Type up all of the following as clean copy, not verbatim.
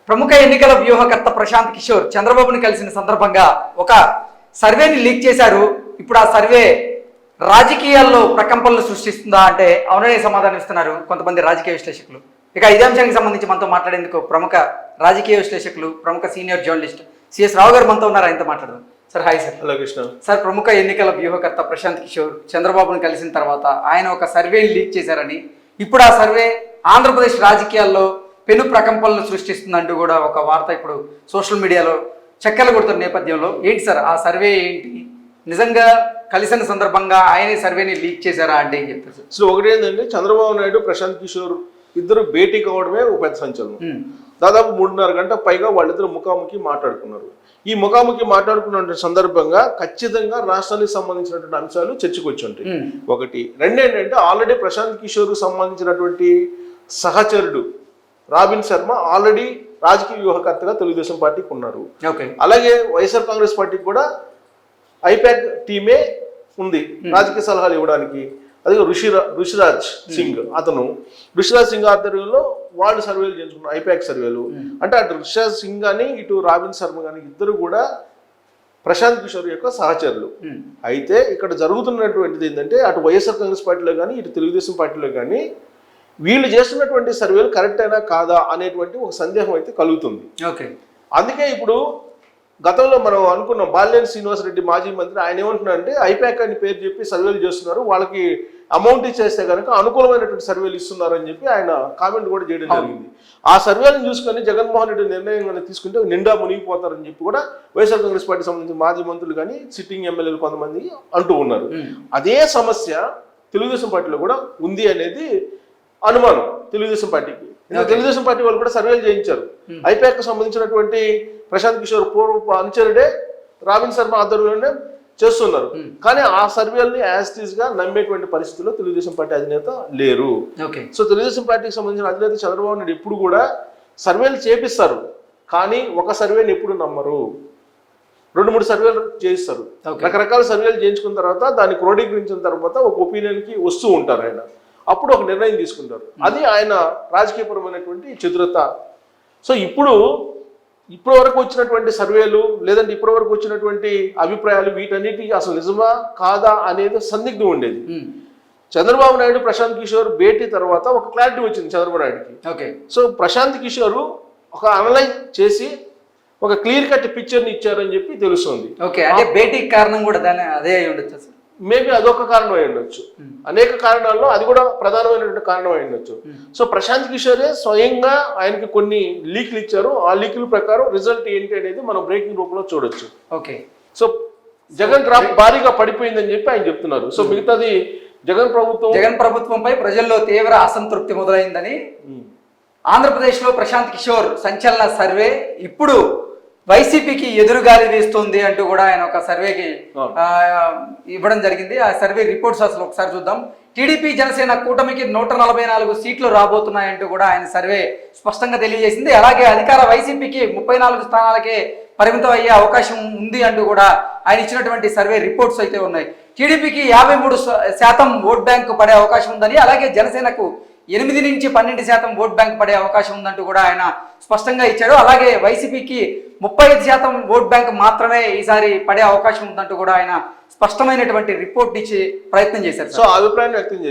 ప్రముఖ ఎన్నికల వ్యూహకర్త ప్రశాంత్ కిషోర్ చంద్రబాబుని కలిసిన సందర్భంగా ఒక సర్వేని లీక్ చేశారు. ఇప్పుడు ఆ సర్వే రాజకీయాల్లో ప్రకంపనలు సృష్టిస్తుందా అంటే అవుననే సమాధానం ఇస్తున్నారు కొంతమంది రాజకీయ విశ్లేషకులు. ఇక ఇదే అంశానికి సంబంధించి మనతో మాట్లాడేందుకు ప్రముఖ రాజకీయ విశ్లేషకులు, ప్రముఖ సీనియర్ జర్నలిస్ట్ సిఎస్ రావు గారు మనతో ఉన్నారు. ఆయనతో మాట్లాడదాం. Sir hi sir. Hello Krishna sir, ప్రముఖ ఎన్నికల వ్యూహకర్త ప్రశాంత్ కిషోర్ చంద్రబాబును కలిసిన తర్వాత ఆయన ఒక సర్వేని లీక్ చేశారని, ఇప్పుడు ఆ సర్వే ఆంధ్రప్రదేశ్ రాజకీయాల్లో పెను ప్రకంపనలు సృష్టిస్తుందంటూ కూడా ఒక వార్త ఇప్పుడు సోషల్ మీడియాలో చక్కర్లు కొడుతున్న నేపథ్యంలో ఏంటి సార్ ఆ సర్వే ఏంటి? నిజంగా కలిసిన సందర్భంగా ఆయనే సర్వేని లీక్ చేశారా అంటే ఏం చెప్తారు సార్? సో ఒకటి ఏంటంటే చంద్రబాబు నాయుడు, ప్రశాంత్ కిషోర్ ఇద్దరు భేటీ కావడమే ఒక పెద్ద సంచలనం. దాదాపు 3.5 గంటల పైగా వాళ్ళిద్దరు ముఖాముఖి మాట్లాడుకున్నారు. ఈ ముఖాముఖి మాట్లాడుకున్న సందర్భంగా ఖచ్చితంగా రాష్ట్రానికి సంబంధించినటువంటి అంశాలు చర్చకు వచ్చి ఉంటాయి. ఒకటి. రెండు ఏంటంటే ఆల్రెడీ ప్రశాంత్ కిషోర్ సంబంధించినటువంటి సహచరుడు రాబిన్ శర్మ ఆల్రెడీ రాజకీయ వ్యూహకర్తగా తెలుగుదేశం పార్టీకి ఉన్నారు. అలాగే వైఎస్ఆర్ కాంగ్రెస్ పార్టీకి కూడా ఐపాక్ టీమే ఉంది రాజకీయ సలహాలు ఇవ్వడానికి. అదే ఋషిరాజ్ సింగ్, ఋషిరాజ్ సింగ్ ఆధ్వర్యంలో వాళ్ళు సర్వేలు చేయించుకున్నారు, ఐపాక్ సర్వేలు. అంటే అటు ఋషిరాజ్ సింగ్ కానీ ఇటు రాబిన్ శర్మ కానీ ఇద్దరు కూడా ప్రశాంత్ కిషోర్ యొక్క సహచరులు. అయితే ఇక్కడ జరుగుతున్నటువంటిది ఏంటంటే అటు వైఎస్ఆర్ కాంగ్రెస్ పార్టీలో కానీ ఇటు తెలుగుదేశం పార్టీలో కానీ వీళ్ళు చేస్తున్నటువంటి సర్వేలు కరెక్ట్ అయినా కాదా అనేటువంటి ఒక సందేహం అయితే కలుగుతుంది. అందుకే ఇప్పుడు గతంలో మనం అనుకున్నాం, బాలినేని శ్రీనివాసరెడ్డి మాజీ మంత్రి ఆయన ఏమంటున్నారంటే ఐపాక్ అని పేరు చెప్పి సర్వేలు చేస్తున్నారు, వాళ్ళకి అమౌంట్ ఇచ్చేస్తే కనుక అనుకూలమైనటువంటి సర్వేలు ఇస్తున్నారు అని చెప్పి ఆయన కామెంట్ కూడా చేయడం జరిగింది. ఆ సర్వేలను చూసుకొని జగన్మోహన్ రెడ్డి నిర్ణయం తీసుకుంటే నిండా మునిగిపోతారని చెప్పి కూడా వైఎస్ఆర్ కాంగ్రెస్ పార్టీ సంబంధించిన మాజీ మంత్రులు కానీ సిట్టింగ్ ఎమ్మెల్యేలు కొంతమంది అంటూ ఉన్నారు. అదే సమస్య తెలుగుదేశం పార్టీలో కూడా ఉంది అనేది అనుమానం తెలుగుదేశం పార్టీకి. తెలుగుదేశం పార్టీ వాళ్ళు కూడా సర్వేలు చేయించారు. ఐపాక్ సంబంధించినటువంటి ప్రశాంత్ కిషోర్ పూర్వ అనుచరుడే రాబిన్ శర్మ ఆధ్వర్యంలోనే చేస్తున్నారు. కానీ ఆ సర్వేల్ని యాజ్ టీజ్ గా నమ్మేటువంటి పరిస్థితుల్లో తెలుగుదేశం పార్టీ అధినేత లేరు. సో తెలుగుదేశం పార్టీకి సంబంధించిన అధినేత చంద్రబాబు నాయుడు ఎప్పుడు కూడా సర్వేలు చేపిస్తారు, కానీ ఒక సర్వేని ఎప్పుడు నమ్మరు. 2-3 సర్వేలు చేయిస్తారు. రకరకాల సర్వేలు చేయించుకున్న తర్వాత దాన్ని క్రోడీకరించిన తర్వాత ఒక ఒపీనియన్కి వస్తూ ఉంటారు ఆయన. అప్పుడు ఒక నిర్ణయం తీసుకుంటారు. అది ఆయన రాజకీయపరమైనటువంటి చతురత. సో ఇప్పటి వరకు వచ్చినటువంటి సర్వేలు లేదంటే ఇప్పటి వరకు వచ్చినటువంటి అభిప్రాయాలు వీటన్నిటికీ అసలు నిజమా కాదా అనేది సందిగ్ధం ఉండేది. చంద్రబాబు నాయుడు ప్రశాంత్ కిషోర్ భేటీ తర్వాత ఒక క్లారిటీ వచ్చింది చంద్రబాబు నాయుడుకి. సో ప్రశాంత్ కిషోర్ ఒక అనలైజ్ చేసి ఒక క్లియర్ కట్ పిక్చర్ని ఇచ్చారని చెప్పి తెలుస్తుంది. భేటీకి కారణం కూడా అదే అయి ఉండొచ్చు. మేబీ అదొక కారణం అయి ఉండొచ్చు. అనేక కారణాల్లో అది కూడా ప్రధానమైనటువంటి కారణం అయి ఉండొచ్చు. సో ప్రశాంత్ కిషోరే స్వయంగా ఆయనకి కొన్ని లీక్లు ఇచ్చారు. ఆ లీకుల ప్రకారం రిజల్ట్ ఏంటి అనేది మనం బ్రేకింగ్ రూపంలో చూడొచ్చు. సో జగన్ డ్రాప్ భారీగా పడిపోయిందని చెప్పి ఆయన చెప్తున్నారు. సో మిగతాది జగన్ ప్రభుత్వంపై ప్రజల్లో తీవ్ర అసంతృప్తి మొదలైందని, ఆంధ్రప్రదేశ్లో ప్రశాంత్ కిషోర్ సంచలన సర్వే ఇప్పుడు వైసీపీకి ఎదురుగాలి వేస్తుంది అంటూ కూడా ఆయన ఒక సర్వేకి ఇవ్వడం జరిగింది. ఆ సర్వే రిపోర్ట్స్ అసలు ఒకసారి చూద్దాం. టీడీపీ జనసేన కూటమికి 144 సీట్లు రాబోతున్నాయంటూ కూడా ఆయన సర్వే స్పష్టంగా తెలియజేసింది. అలాగే అధికార వైసీపీకి 34 స్థానాలకే పరిమితం అయ్యే అవకాశం ఉంది అంటూ కూడా ఆయన ఇచ్చినటువంటి సర్వే రిపోర్ట్స్ అయితే ఉన్నాయి. టీడీపీకి 53% ఓట్ బ్యాంక్ పడే అవకాశం ఉందని, అలాగే జనసేనకు 8 నుంచి 12% ఓట్ బ్యాంక్ పడే అవకాశం ఉందంటూ కూడా ఆయన స్పష్టంగా ఇచ్చాడు. అలాగే వైసీపీకి 35% ఓట్ బ్యాంక్ మాత్రమే ఈసారి పడే అవకాశం ఉందంటూ కూడా ఆయన స్పష్టమైనటువంటి రిపోర్ట్ ఇచ్చి ప్రయత్నం చేశారు. సో అభిప్రాయాన్ని వ్యక్తం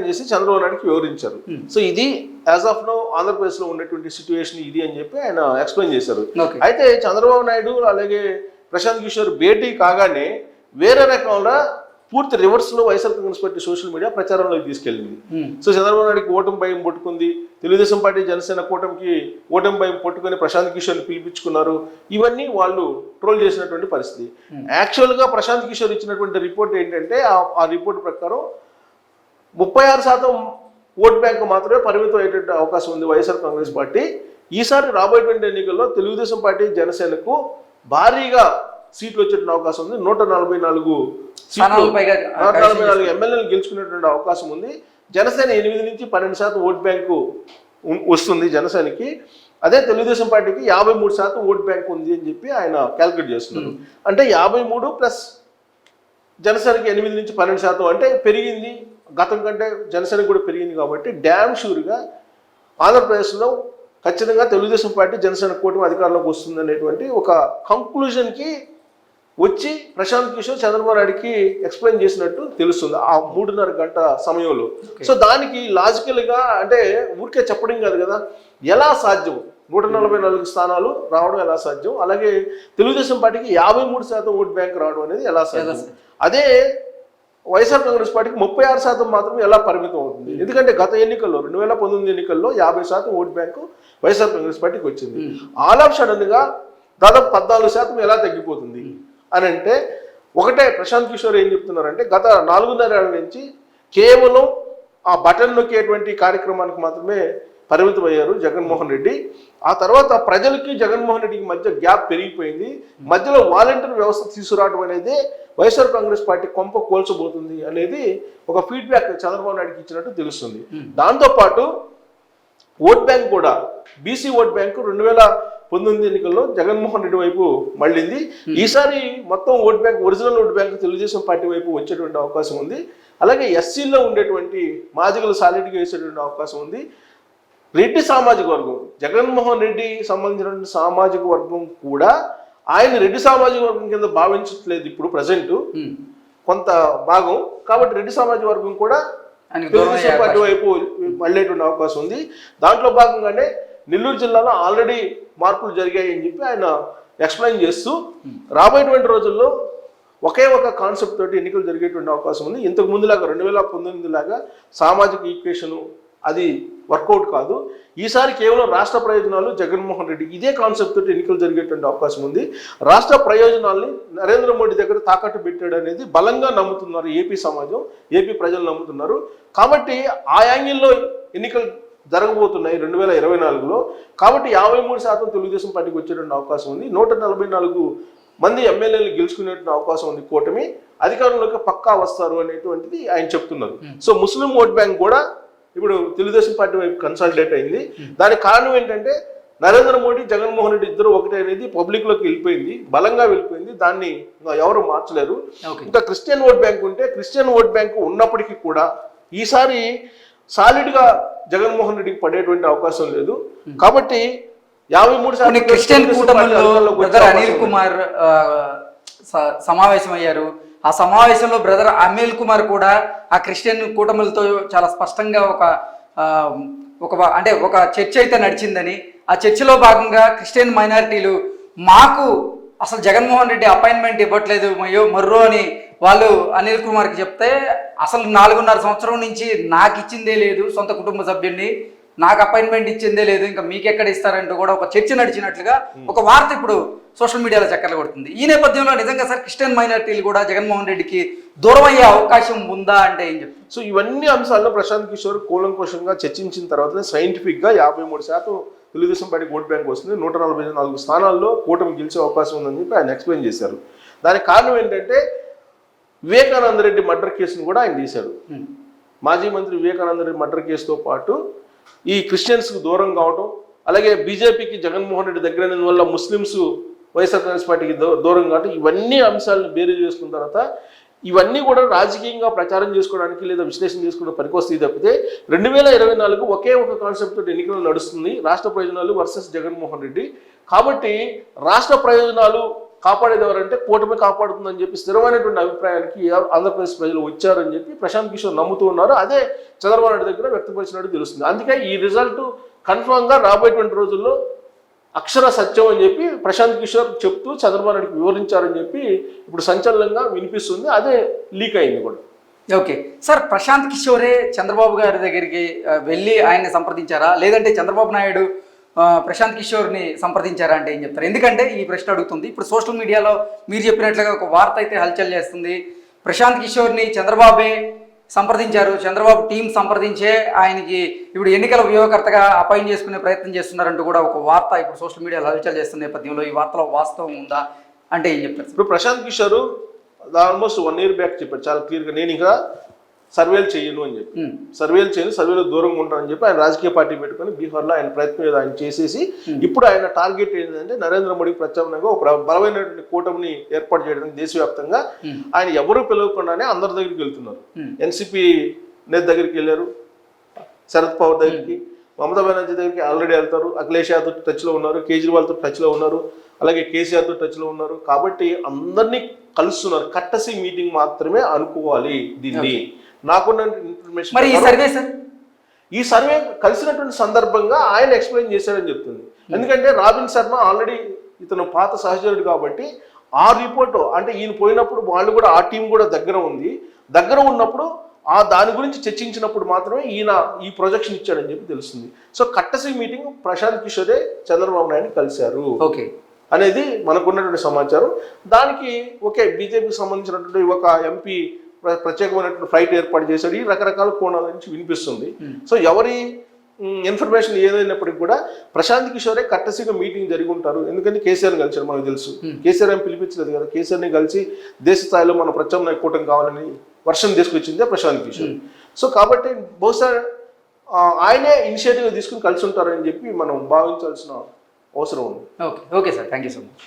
చేసి చంద్రబాబు నాయుడుకి వివరించారు. సో ఇది యాజ్ ఆఫ్ నౌ ఆంధ్రప్రదేశ్ లో ఉన్నటువంటి సిచ్యువేషన్ ఇది అని చెప్పి ఆయన ఎక్స్ప్లెయిన్ చేశారు. అయితే చంద్రబాబు నాయుడు అలాగే ప్రశాంత్ కిషోర్ భేటీ కాగానే వేరే రకంగా పూర్తి రివర్స్ లో YSR Congress party social media ప్రచారంలోకి తీసుకెళ్ళింది. సో చంద్రబాబు నాయుడుకి ఓటమి భయం పట్టుకుంది, తెలుగుదేశం పార్టీ జనసేన కూటమికి ఓటమి భయం పట్టుకుని ప్రశాంత్ కిషోర్ని పిలిపించుకున్నారు. ఇవన్నీ వాళ్ళు ట్రోల్ చేసినటువంటి పరిస్థితి. యాక్చువల్ గా ప్రశాంత్ కిషోర్ ఇచ్చినటువంటి రిపోర్ట్ ఏంటంటే ఆ రిపోర్ట్ ప్రకారం 36% ఓట్ బ్యాంక్ మాత్రమే పరిమితం అయ్యేటువంటి అవకాశం ఉంది వైఎస్ఆర్ కాంగ్రెస్ పార్టీ. ఈసారి రాబోయేటువంటి ఎన్నికల్లో తెలుగుదేశం పార్టీ జనసేనకు భారీగా సీట్లు వచ్చేటువంటి అవకాశం ఉంది. 144 ఎమ్మెల్యేలు గెలుచుకునేటువంటి అవకాశం ఉంది. జనసేన 8 నుంచి 12% ఓట్ బ్యాంకు వస్తుంది జనసేనకి. అదే తెలుగుదేశం పార్టీకి 53% ఓట్ బ్యాంక్ ఉంది అని చెప్పి ఆయన క్యాల్కులేట్ చేస్తున్నారు. అంటే 53 ప్లస్ జనసేనకి 8 నుంచి 12% అంటే పెరిగింది. గతం కంటే జనసేన కూడా పెరిగింది కాబట్టి డ్యామ్ షూర్గా ఆంధ్రప్రదేశ్లో ఖచ్చితంగా తెలుగుదేశం పార్టీ జనసేన కూటమి అధికారంలోకి వస్తుంది అనేటువంటి ఒక కంక్లూజన్కి వచ్చి ప్రశాంత్ కిషోర్ చంద్రబాబు నాయుడికి ఎక్స్ప్లెయిన్ చేసినట్టు తెలుస్తుంది ఆ 3.5 గంట సమయంలో. సో దానికి లాజికల్గా అంటే ఊరికే చెప్పడం కాదు కదా, ఎలా సాధ్యం 144 స్థానాలు రావడం ఎలా సాధ్యం, అలాగే తెలుగుదేశం పార్టీకి 53% ఓట్ బ్యాంక్ రావడం అనేది ఎలా సాధ్యం, అదే వైఎస్ఆర్ కాంగ్రెస్ పార్టీకి 36% మాత్రమే ఎలా పరిమితం అవుతుంది. ఎందుకంటే గత ఎన్నికల్లో 2019 ఎన్నికల్లో 50% ఓట్ బ్యాంకు వైఎస్ఆర్ కాంగ్రెస్ పార్టీకి వచ్చింది. ఆల్ ఆఫ్ సడన్ గా దాదాపు 14% ఎలా తగ్గిపోతుంది అని అంటే ఒకటే ప్రశాంత్ కిషోర్ ఏం చెప్తున్నారంటే గత 4.5 ఏళ్ల నుంచి కేవలం ఆ బటన్ నొక్కేటువంటి కార్యక్రమానికి మాత్రమే పరిమితం అయ్యారు జగన్మోహన్ రెడ్డి. ఆ తర్వాత ప్రజలకి జగన్మోహన్ రెడ్డికి మధ్య గ్యాప్ పెరిగిపోయింది. మధ్యలో వాలంటీర్ వ్యవస్థ తీసుకురావడం అనేది వైఎస్ఆర్ కాంగ్రెస్ పార్టీ కొంప కోల్చబోతుంది అనేది ఒక ఫీడ్బ్యాక్ చంద్రబాబు నాయుడుకి ఇచ్చినట్టు తెలుస్తుంది. దాంతోపాటు ఓట్ బ్యాంక్ కూడా బీసీ ఓట్ బ్యాంకు 2019 ఎన్నికల్లో జగన్మోహన్ రెడ్డి వైపు మళ్ళింది. ఈసారి మొత్తం vote bank original vote bank Telugu Desam party వైపు వచ్చేటువంటి అవకాశం ఉంది. అలాగే ఎస్సీలో ఉండేటువంటి మాదిగలు సాలిడ్గా వేసేటువంటి అవకాశం ఉంది. రెడ్డి సామాజిక వర్గం జగన్మోహన్ రెడ్డి సంబంధించినటువంటి సామాజిక వర్గం కూడా ఆయన రెడ్డి సామాజిక వర్గం కింద భావించట్లేదు ఇప్పుడు ప్రజెంట్ కొంత భాగం. కాబట్టి రెడ్డి సామాజిక వర్గం కూడా తెలుగుదేశం పార్టీ వైపు మళ్ళేటువంటి అవకాశం ఉంది. దాంట్లో భాగంగానే నెల్లూరు జిల్లాలో ఆల్రెడీ మార్పులు జరిగాయని చెప్పి ఆయన ఎక్స్ప్లెయిన్ చేస్తూ రాబోయేటువంటి రోజుల్లో ఒకే ఒక కాన్సెప్ట్ తోటి ఎన్నికలు జరిగేటువంటి అవకాశం ఉంది. ఇంతకు ముందులాగా 2019 లాగా సామాజిక ఈక్వేషను అది వర్కౌట్ కాదు. ఈసారి కేవలం రాష్ట్ర ప్రయోజనాలు జగన్మోహన్ రెడ్డి ఇదే కాన్సెప్ట్ తోటి ఎన్నికలు జరిగేటువంటి అవకాశం ఉంది. రాష్ట్ర ప్రయోజనాల్ని నరేంద్ర మోడీ దగ్గర తాకట్టు పెట్టాడు అనేది బలంగా నమ్ముతున్నారు ఏపీ సమాజం, ఏపీ ప్రజలు నమ్ముతున్నారు. కాబట్టి ఆ యాంగిల్లో ఎన్నికలు జరగబోతున్నాయి 2024లో. కాబట్టి 53% తెలుగుదేశం పార్టీకి వచ్చేటువంటి అవకాశం ఉంది. 144 మంది ఎమ్మెల్యేలు గెలుచుకునేటువంటి అవకాశం ఉంది. కూటమి అధికారంలోకి పక్కా వస్తారు అనేటువంటిది ఆయన చెప్తున్నారు. సో ముస్లిం ఓట్ బ్యాంక్ కూడా ఇప్పుడు తెలుగుదేశం పార్టీ వైపు కన్సాలిడేట్ అయింది. దానికి కారణం ఏంటంటే నరేంద్ర మోడీ జగన్మోహన్ రెడ్డి ఇద్దరు ఒకటే అనేది పబ్లిక్ లోకి వెళ్ళిపోయింది, బలంగా వెళ్ళిపోయింది. దాన్ని ఎవరు మార్చలేరు. ఇంకా క్రిస్టియన్ ఓట్ బ్యాంక్ ఉంటే క్రిస్టియన్ ఓట్ బ్యాంక్ ఉన్నప్పటికీ కూడా ఈసారి సాలిడ్ గా జగన్మోహన్ రెడ్డికి పడేటువంటి అవకాశం లేదు. కాబట్టి 53% క్రిస్టియన్ కూటమిలో బ్రదర్ అనిల్ కుమార్ సమావేశం అయ్యారు. ఆ సమావేశంలో బ్రదర్ అనిల్ కుమార్ కూడా ఆ క్రిస్టియన్ కూటమిలతో చాలా స్పష్టంగా ఒక చర్చ అయితే నడిచిందని, ఆ చర్చలో భాగంగా క్రిస్టియన్ మైనారిటీలు మాకు అసలు జగన్మోహన్ రెడ్డి అపాయింట్మెంట్ ఇవ్వట్లేదు మర్రో అని వాళ్ళు అనిల్ కుమార్కి చెప్తే, అసలు 4.5 సంవత్సరం నుంచి నాకు ఇచ్చిందే లేదు, సొంత కుటుంబ సభ్యుడిని నాకు అపాయింట్మెంట్ ఇచ్చిందే లేదు, ఇంకా మీకెక్కడ ఇస్తారంటూ కూడా ఒక చర్చ నడిచినట్లుగా ఒక వార్త ఇప్పుడు సోషల్ మీడియాలో చక్కర్లు కొడుతుంది. ఈ నేపథ్యంలో నిజంగా సార్ క్రిస్టియన్ మైనారిటీలు కూడా జగన్మోహన్ రెడ్డికి దూరం అయ్యే అవకాశం ఉందా అంటే ఏం చెప్తారు? సో ఇవన్నీ అంశాల్లో ప్రశాంత్ కిషోర్ కూలంకషంగా చర్చించిన తర్వాత సైంటిఫిక్గా 53% తెలుగుదేశం పార్టీ ఓట్ బ్యాంక్ వస్తుంది, 144 స్థానాల్లో కూటమి గెలిచే అవకాశం ఉందని చెప్పి ఆయన ఎక్స్ప్లెయిన్ చేశారు. దానికి కారణం ఏంటంటే వివేకానంద రెడ్డి మర్డర్ కేసును కూడా ఆయన తీశాడు. మాజీ మంత్రి వివేకానంద రెడ్డి మర్డర్ కేసుతో పాటు ఈ క్రిస్టియన్స్కు దూరం కావడం, అలాగే బీజేపీకి జగన్మోహన్ రెడ్డి దగ్గర వల్ల ముస్లిమ్స్ వైఎస్ఆర్ కాంగ్రెస్ పార్టీకి దూరం కావడం, ఇవన్నీ అంశాలను బేరీ చేసుకున్న తర్వాత ఇవన్నీ కూడా రాజకీయంగా ప్రచారం చేసుకోవడానికి లేదా విశ్లేషణ చేసుకోవడానికి పనికొస్తాయి తప్పితే 2024 ఒకే ఒక కాన్సెప్ట్ తోటి ఎన్నికలు నడుస్తుంది, రాష్ట్ర ప్రయోజనాలు వర్సెస్ జగన్మోహన్ రెడ్డి. కాబట్టి రాష్ట్ర ప్రయోజనాలు కాపాడేది ఎవరంటే కూటమి కాపాడుతుందని చెప్పి స్థిరమైనటువంటి అభిప్రాయానికి ఆంధ్రప్రదేశ్ ప్రజలు వచ్చారని చెప్పి ప్రశాంత్ కిషోర్ నమ్ముతూ ఉన్నారు. అదే చంద్రబాబు నాయుడు దగ్గర వ్యక్తపరిచినట్టు తెలుస్తుంది. అందుకే ఈ రిజల్ట్ కన్ఫర్మ్గా రాబోయేటువంటి రోజుల్లో అక్షర సత్యం అని చెప్పి ప్రశాంత్ కిషోర్ చెప్తూ చంద్రబాబు నాయుడుకి వివరించారని చెప్పి ఇప్పుడు సంచలనంగా వినిపిస్తుంది. అదే లీక్ అయింది కూడా. ఓకే సార్, ప్రశాంత్ కిషోరే చంద్రబాబు గారి దగ్గరికి వెళ్ళి ఆయన్ని సంప్రదించారా, లేదంటే చంద్రబాబు నాయుడు ప్రశాంత్ కిషోర్ని సంప్రదించారా అంటే ఏం చెప్తారు? ఎందుకంటే ఈ ప్రశ్న అడుగుతుంది. ఇప్పుడు సోషల్ మీడియాలో మీరు చెప్పినట్లుగా ఒక వార్త అయితే హల్చల్ చేస్తుంది. ప్రశాంత్ కిషోర్ని చంద్రబాబే సంప్రదించారు, చంద్రబాబు టీం సంప్రదించే ఆయనకి ఇప్పుడు ఎన్నికల వ్యూహకర్తగా అపాయింట్ చేసుకునే ప్రయత్నం చేస్తున్నారంటూ కూడా ఒక వార్త ఇప్పుడు సోషల్ మీడియాలో హల్చల్ చేస్తున్న నేపథ్యంలో ఈ వార్తలో వాస్తవం ఉందా అంటే ఏం చెప్తారు? ఇప్పుడు Prashant Kishor almost 1 year back చెప్పారు చాలా క్లియర్గా, నేను ఇంకా సర్వేలు చేయను అని చెప్పి, సర్వేలు చేయను, సర్వేలో దూరంగా ఉంటానని చెప్పి ఆయన రాజకీయ పార్టీ పెట్టుకొని బీహార్లో ఆయన ప్రయత్నం ఆయన చేసేసి ఇప్పుడు ఆయన టార్గెట్ ఏంటంటే నరేంద్ర మోడీకి ప్రత్యామ్నాయంగా ఒక బలమైనటువంటి కూటమిని ఏర్పాటు చేయడానికి దేశవ్యాప్తంగా ఆయన ఎవరు పిలవకుండానే అందరి దగ్గరికి వెళ్తున్నారు. ఎన్సీపీ నేత దగ్గరికి వెళ్ళారు, శరద్ పవార్ దగ్గరికి, మమతా బెనర్జీ దగ్గరికి ఆల్రెడీ వెళ్తారు, అఖిలేష్ యాదవ్ టచ్లో ఉన్నారు, కేజ్రీవాల్తో టచ్లో ఉన్నారు, అలాగే కేసీఆర్తో టచ్లో ఉన్నారు. కాబట్టి అందరినీ కలుస్తున్నారు. కట్టసి మీటింగ్ మాత్రమే అనుకోవాలి దీన్ని. నాకున్న ఇన్ఫర్మేషన్ మరి ఈ సర్వే సార్, ఈ సర్వే కలిసినటువంటి సందర్భంగా ఆయన ఎక్స్ప్లెయిన్ చేశారని చెప్తుంది. ఎందుకంటే రాబిన్ శర్మ ఆల్రెడీ ఇతను పాత సహచరుడు కాబట్టి ఆ రిపోర్టు అంటే ఈయన పోయినప్పుడు వాళ్ళు కూడా ఆ టీం కూడా దగ్గర ఉంది. దగ్గర ఉన్నప్పుడు ఆ దాని గురించి చర్చించినప్పుడు మాత్రమే ఈయన ఈ ప్రొజెక్షన్ ఇచ్చాడని చెప్పి తెలుస్తుంది. సో కట్టసి మీటింగ్ ప్రశాంత్ కిషోరే చంద్రబాబు నాయుడు కలిశారు ఓకే అనేది మనకున్నటువంటి సమాచారం. దానికి ఓకే బీజేపీకి సంబంధించినటువంటి ఒక ఎంపీ ప్రత్యేకమైనటువంటి ఫ్లైట్ ఏర్పాటు చేశాడు. ఈ రకరకాల కోణాల నుంచి వినిపిస్తుంది. సో ఎవరి ఇన్ఫర్మేషన్ ఏదైనప్పటికీ కూడా ప్రశాంత్ కిషోరే కట్టసిగా మీటింగ్ జరిగి ఉంటారు. ఎందుకంటే కేసీఆర్ని కలిసారు, మనకు తెలుసు. కేసీఆర్ ఏం పిలిపించలేదు కదా, కేసీఆర్ని కలిసి దేశ స్థాయిలో మన ప్రత్యామ్నాయ కూటమి కావాలని వర్షం తీసుకొచ్చిందే ప్రశాంత్ కిషోర్. సో కాబట్టి బహుశా ఆయనే ఇనిషియేటివ్ తీసుకుని కలిసి ఉంటారని చెప్పి మనం భావించాల్సిన అవసరం ఉంది. Okay okay sir, thank you so much.